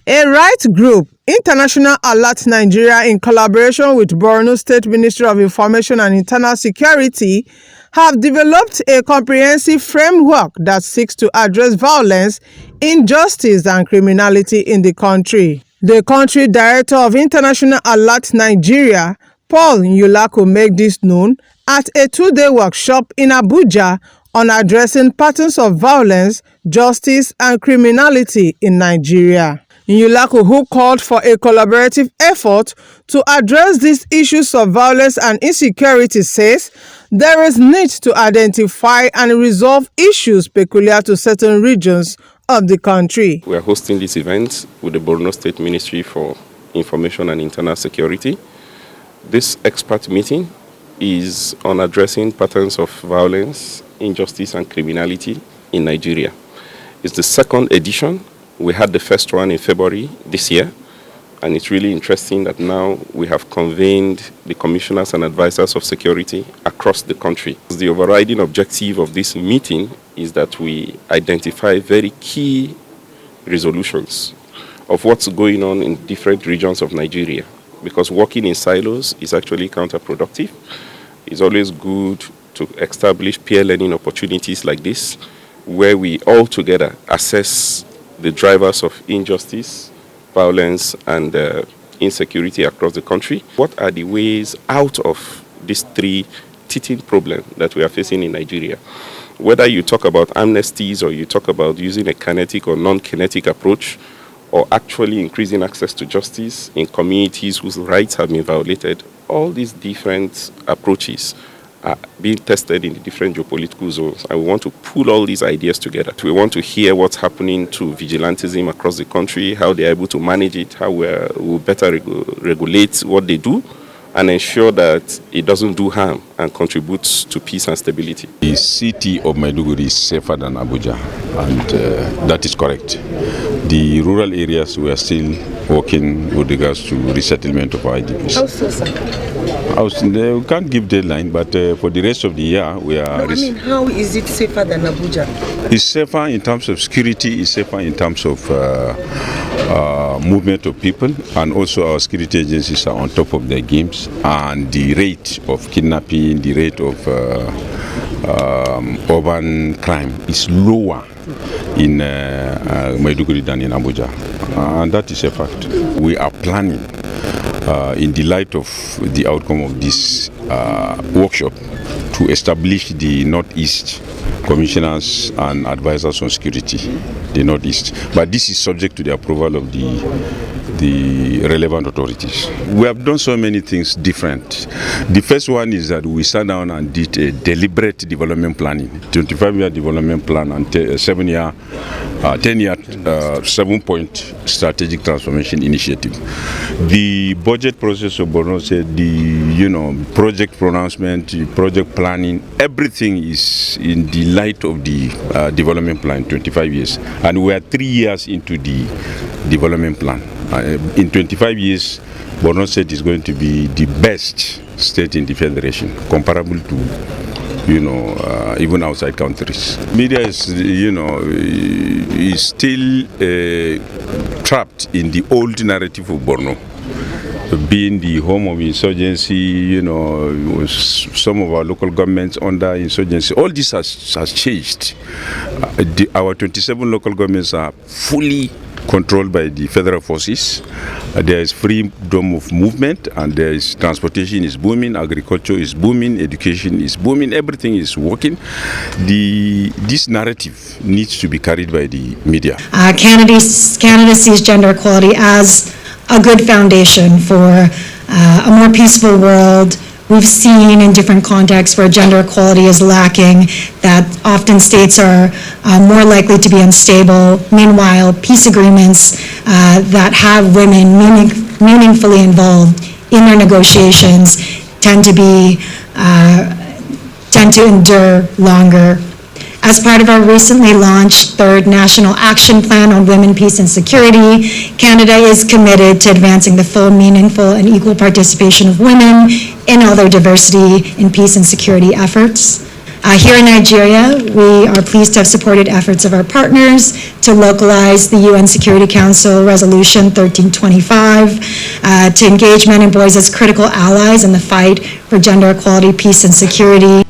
A rights group, International Alert Nigeria, in collaboration with Borno State Ministry of Information and Internal Security, have developed a comprehensive framework that seeks to address violence, injustice, and criminality in the country. The country director of International Alert Nigeria, Paul Nyulaku, made this known at a two-day workshop in Abuja on addressing patterns of violence, justice, and criminality in Nigeria. Nyulaku, who called for a collaborative effort to address these issues of violence and insecurity, says there is need to identify and resolve issues peculiar to certain regions of the country. We are hosting this event with the Borno State Ministry for Information and Internal Security. This expert meeting is on addressing patterns of violence, injustice, and criminality in Nigeria. It's the second edition. We had the first one in February this year, and it's really interesting that now we have convened the commissioners and advisors of security across the country. The overriding objective of this meeting is that we identify very key resolutions of what's going on in different regions of Nigeria, because working in silos is actually counterproductive. It's always good to establish peer learning opportunities like this, where we all together assess the drivers of injustice, violence, and insecurity across the country. What are the ways out of these three teething problems that we are facing in Nigeria? Whether you talk about amnesties or you talk about using a kinetic or non-kinetic approach, or actually increasing access to justice in communities whose rights have been violated, all these different approaches are being tested in the different geopolitical zones, and we want to pull all these ideas together. We want to hear what's happening to vigilantism across the country, how they're able to manage it, how we'll better regulate what they do, and ensure that it doesn't do harm and contributes to peace and stability. The city of Maiduguri is safer than Abuja, and that is correct. The rural areas, we are still working with regards to resettlement of IDPs. How so, sir? We can't give deadline, but for the rest of the year, we are... how is it safer than Abuja? It's safer in terms of security, it's safer in terms of movement of people, and also our security agencies are on top of their games, and the rate of kidnapping, the rate of urban crime is lower in Maiduguri than in Abuja, and that is a fact. We are planning, in the light of the outcome of this workshop, to establish the Northeast commissioners and advisors on security, the Northeast. But this is subject to the approval of the relevant authorities. We have done so many things different. The first one is that we sat down and did a deliberate development planning, 25-year development plan and 10-year, 7-point strategic transformation initiative. The budget process of Borno said the project pronouncement, project planning, everything is in the light of the development plan, 25 years. And we are 3 years into the development plan. In 25 years, Borno State is going to be the best state in the federation, comparable to, even outside countries. Media is, is still trapped in the old narrative of Borno, being the home of insurgency, some of our local governments under insurgency. All this has changed. Our 27 local governments are fully controlled by the federal forces. There is freedom of movement, and there is transportation is booming, agriculture is booming, education is booming, everything is working. This narrative needs to be carried by the media. Canada sees gender equality as a good foundation for a more peaceful world. We've seen in different contexts where gender equality is lacking, that often states are more likely to be unstable. Meanwhile, peace agreements that have women meaningfully involved in their negotiations tend to endure longer. As part of our recently launched third National Action Plan on Women, Peace and Security, Canada is committed to advancing the full, meaningful, and equal participation of women in all their diversity in peace and security efforts. Here in Nigeria, we are pleased to have supported efforts of our partners to localize the UN Security Council Resolution 1325, to engage men and boys as critical allies in the fight for gender equality, peace, and security.